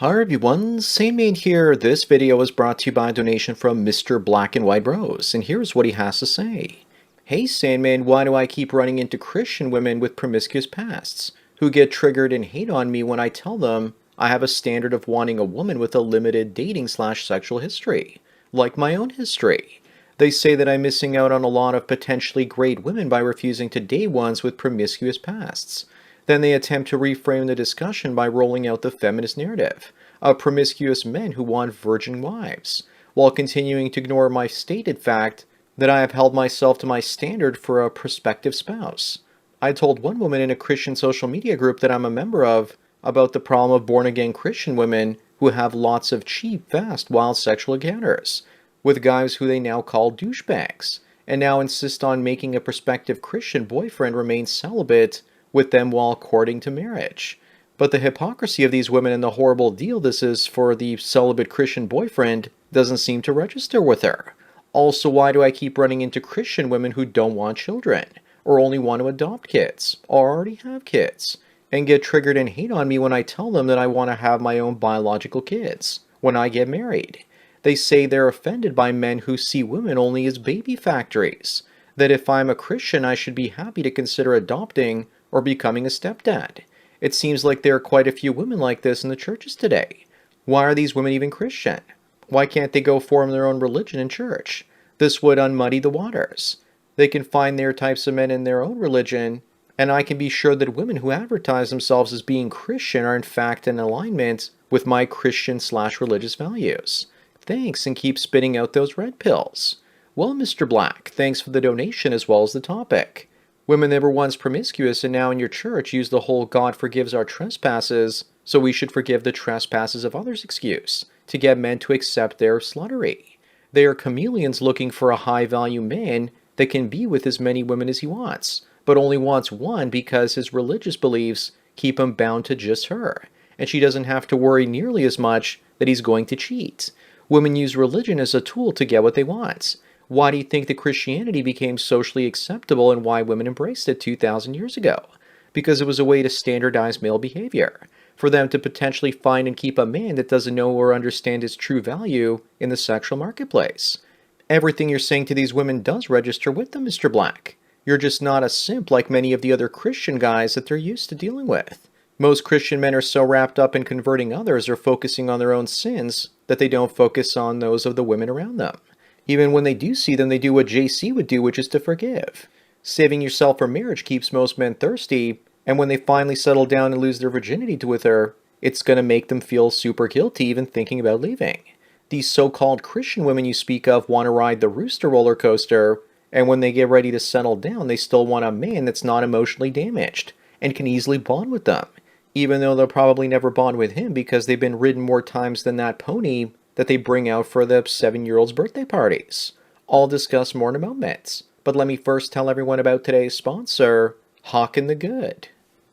Hi everyone, Sandman here. This video is brought to you by a donation from Mr. Black and White Rose, and here's what he has to say. Hey Sandman, why do I keep running into Christian women with promiscuous pasts, who get triggered and hate on me when I tell them I have a standard of wanting a woman with a limited dating/sexual history, like my own history? They say that I'm missing out on a lot of potentially great women by refusing to date ones with promiscuous pasts. Then they attempt to reframe the discussion by rolling out the feminist narrative of promiscuous men who want virgin wives, while continuing to ignore my stated fact that I have held myself to my standard for a prospective spouse. I told one woman in a Christian social media group that I'm a member of about the problem of born-again Christian women who have lots of cheap, fast, wild sexual encounters with guys who they now call douchebags, and now insist on making a prospective Christian boyfriend remain celibate with them while courting to marriage. But the hypocrisy of these women and the horrible deal this is for the celibate Christian boyfriend doesn't seem to register with her. Also, why do I keep running into Christian women who don't want children, or only want to adopt kids, or already have kids, and get triggered and hate on me when I tell them that I want to have my own biological kids when I get married? They say they're offended by men who see women only as baby factories, that if I'm a Christian I should be happy to consider adopting or becoming a stepdad. It seems like there are quite a few women like this in the churches today. Why are these women even Christian? Why can't they go form their own religion in church? This would unmuddy the waters. They can find their types of men in their own religion, and I can be sure that women who advertise themselves as being Christian are in fact in alignment with my Christian/religious values. Thanks, and keep spitting out those red pills. Well, Mr. Black, thanks for the donation as well as the topic. Women that were once promiscuous and now in your church use the whole God forgives our trespasses, so we should forgive the trespasses of others excuse to get men to accept their sluttery. They are chameleons looking for a high-value man that can be with as many women as he wants, but only wants one because his religious beliefs keep him bound to just her, and she doesn't have to worry nearly as much that he's going to cheat. Women use religion as a tool to get what they want. Why do you think that Christianity became socially acceptable and why women embraced it 2,000 years ago? Because it was a way to standardize male behavior, for them to potentially find and keep a man that doesn't know or understand his true value in the sexual marketplace. Everything you're saying to these women does register with them, Mr. Black. You're just not a simp like many of the other Christian guys that they're used to dealing with. Most Christian men are so wrapped up in converting others or focusing on their own sins that they don't focus on those of the women around them. Even when they do see them, they do what JC would do, which is to forgive. Saving yourself for marriage keeps most men thirsty, and when they finally settle down and lose their virginity with her, it's going to make them feel super guilty even thinking about leaving. These so-called Christian women you speak of want to ride the rooster roller coaster, and when they get ready to settle down, they still want a man that's not emotionally damaged and can easily bond with them, even though they'll probably never bond with him because they've been ridden more times than that pony that they bring out for the 7-year-old's birthday parties. I'll discuss more in a moment, but let me first tell everyone about today's sponsor, Hawkin the Good.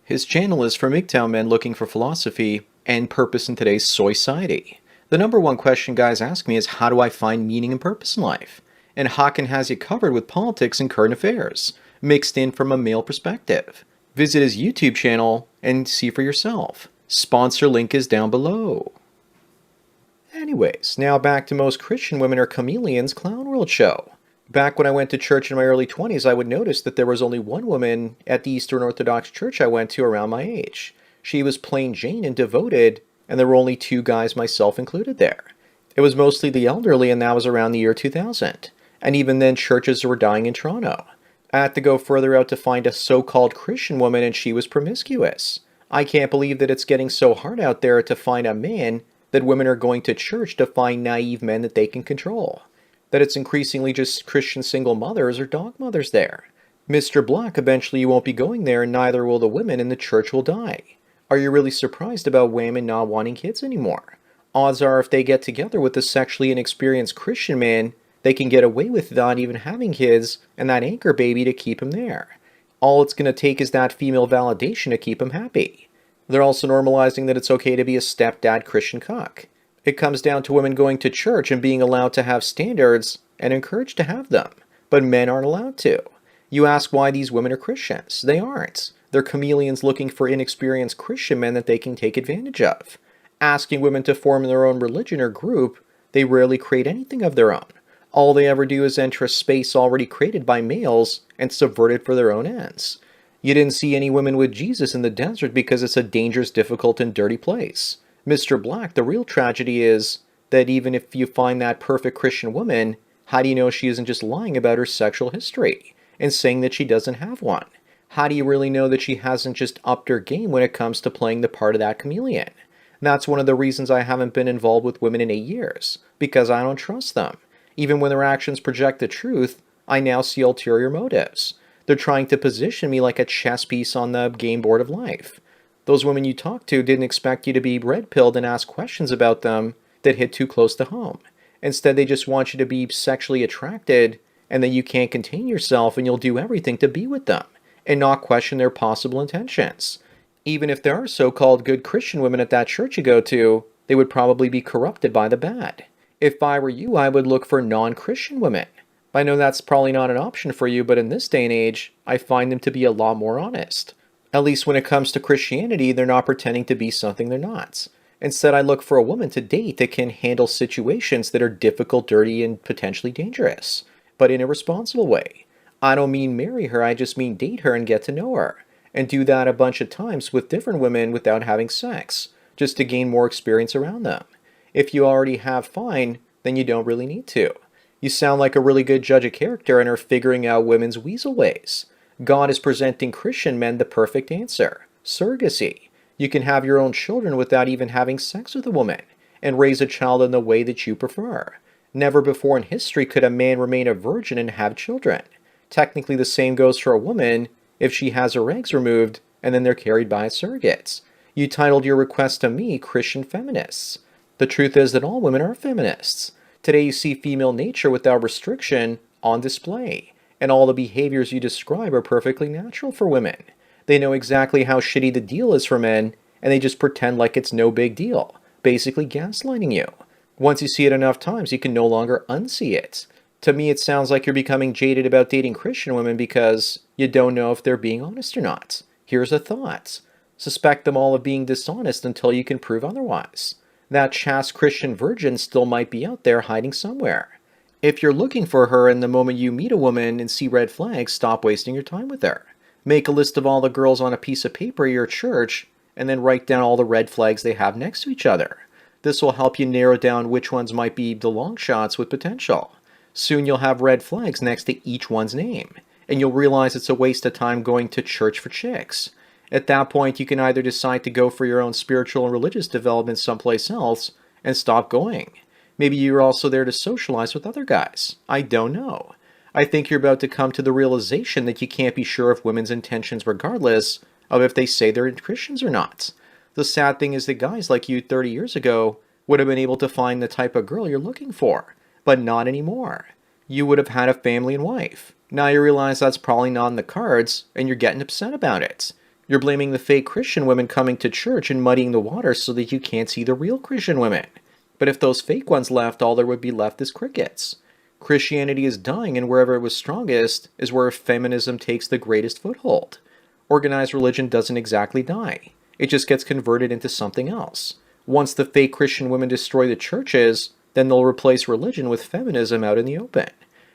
His channel is for MGTOW men looking for philosophy and purpose in today's society. The number one question guys ask me is, how do I find meaning and purpose in life? And Hawkin has you covered with politics and current affairs, mixed in from a male perspective. Visit his YouTube channel and see for yourself. Sponsor link is down below. Anyways, now back to most Christian women are chameleons clown world show. Back when I went to church in my early 20s, I would notice that there was only one woman at the Eastern Orthodox church I went to around my age. She was plain Jane and devoted, and there were only 2 guys, myself included, there. It was mostly the elderly, and that was around the year 2000. And even then, churches were dying in Toronto. I had to go further out to find a so-called Christian woman, and she was promiscuous. I can't believe that it's getting so hard out there to find a man that women are going to church to find naive men that they can control. That it's increasingly just Christian single mothers or dog mothers there. Mr. Black, eventually you won't be going there, and neither will the women, and the church will die. Are you really surprised about women not wanting kids anymore? Odds are if they get together with a sexually inexperienced Christian man, they can get away with not even having kids and that anchor baby to keep him there. All it's going to take is that female validation to keep him happy. They're also normalizing that it's okay to be a stepdad Christian cuck. It comes down to women going to church and being allowed to have standards and encouraged to have them, but men aren't allowed to. You ask why these women are Christians. They aren't. They're chameleons looking for inexperienced Christian men that they can take advantage of. Asking women to form their own religion or group, they rarely create anything of their own. All they ever do is enter a space already created by males and subvert it for their own ends. You didn't see any women with Jesus in the desert because it's a dangerous, difficult, and dirty place. Mr. Black, the real tragedy is that even if you find that perfect Christian woman, how do you know she isn't just lying about her sexual history and saying that she doesn't have one? How do you really know that she hasn't just upped her game when it comes to playing the part of that chameleon? That's one of the reasons I haven't been involved with women in 8 years, because I don't trust them. Even when their actions project the truth, I now see ulterior motives. They're trying to position me like a chess piece on the game board of life. Those women you talk to didn't expect you to be red-pilled and ask questions about them that hit too close to home. Instead, they just want you to be sexually attracted, and then you can't contain yourself and you'll do everything to be with them, and not question their possible intentions. Even if there are so-called good Christian women at that church you go to, they would probably be corrupted by the bad. If I were you, I would look for non-Christian women. I know that's probably not an option for you, but in this day and age, I find them to be a lot more honest. At least when it comes to Christianity, they're not pretending to be something they're not. Instead, I look for a woman to date that can handle situations that are difficult, dirty, and potentially dangerous, but in a responsible way. I don't mean marry her, I just mean date her and get to know her, and do that a bunch of times with different women without having sex, just to gain more experience around them. If you already have, fine, then you don't really need to. You sound like a really good judge of character and are figuring out women's weasel ways. God is presenting Christian men the perfect answer: surrogacy. You can have your own children without even having sex with a woman, and raise a child in the way that you prefer. Never before in history could a man remain a virgin and have children. Technically, the same goes for a woman if she has her eggs removed and then they're carried by surrogates. You titled your request to me Christian Feminists. The truth is that all women are feminists. Today you see female nature without restriction on display, and all the behaviors you describe are perfectly natural for women. They know exactly how shitty the deal is for men, and they just pretend like it's no big deal, basically gaslighting you. Once you see it enough times, you can no longer unsee it. To me, it sounds like you're becoming jaded about dating Christian women because you don't know if they're being honest or not. Here's a thought. Suspect them all of being dishonest until you can prove otherwise. That chaste Christian virgin still might be out there hiding somewhere. If you're looking for her and the moment you meet a woman and see red flags, stop wasting your time with her. Make a list of all the girls on a piece of paper at your church and then write down all the red flags they have next to each other. This will help you narrow down which ones might be the long shots with potential. Soon you'll have red flags next to each one's name, and you'll realize it's a waste of time going to church for chicks. At that point, you can either decide to go for your own spiritual and religious development someplace else and stop going. Maybe you're also there to socialize with other guys. I don't know. I think you're about to come to the realization that you can't be sure of women's intentions regardless of if they say they're Christians or not. The sad thing is that guys like you 30 years ago would have been able to find the type of girl you're looking for, but not anymore. You would have had a family and wife. Now you realize that's probably not in the cards, and you're getting upset about it. You're blaming the fake Christian women coming to church and muddying the water so that you can't see the real Christian women. But if those fake ones left, all there would be left is crickets. Christianity is dying, and wherever it was strongest is where feminism takes the greatest foothold. Organized religion doesn't exactly die. It just gets converted into something else. Once the fake Christian women destroy the churches, then they'll replace religion with feminism out in the open.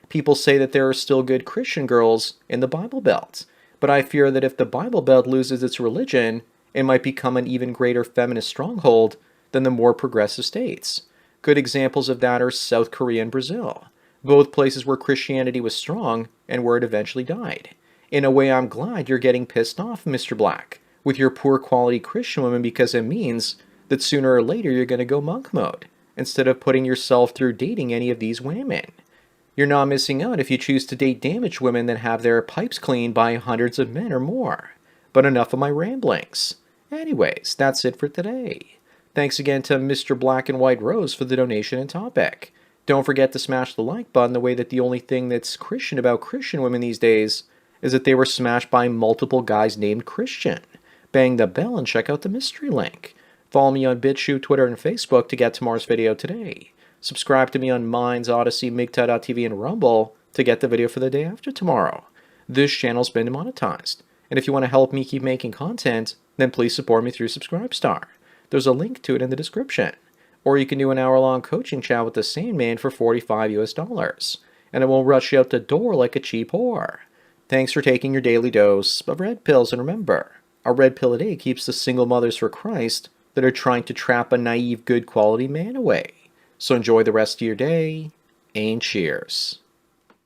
People say that there are still good Christian girls in the Bible Belt. But I fear that if the Bible Belt loses its religion, it might become an even greater feminist stronghold than the more progressive states. Good examples of that are South Korea and Brazil, both places where Christianity was strong and where it eventually died. In a way, I'm glad you're getting pissed off, Mr. Black, with your poor quality Christian women, because it means that sooner or later you're going to go monk mode, instead of putting yourself through dating any of these women. You're not missing out if you choose to date damaged women that have their pipes cleaned by hundreds of men or more. But enough of my ramblings. Anyways, that's it for today. Thanks again to Mr. Black and White Rose for the donation and topic. Don't forget to smash the like button, the way that the only thing that's Christian about Christian women these days is that they were smashed by multiple guys named Christian. Bang the bell and check out the mystery link. Follow me on BitChute, Twitter, and Facebook to get tomorrow's video today. Subscribe to me on Minds, Odyssey, MGTOW.tv, and Rumble to get the video for the day after tomorrow. This channel's been demonetized, and if you want to help me keep making content, then please support me through Subscribestar. There's a link to it in the description. Or you can do an hour-long coaching chat with the Sandman for $45 US, and it won't rush you out the door like a cheap whore. Thanks for taking your daily dose of red pills, and remember, a red pill a day keeps the single mothers for Christ that are trying to trap a naive, good quality man away. So enjoy the rest of your day, and cheers.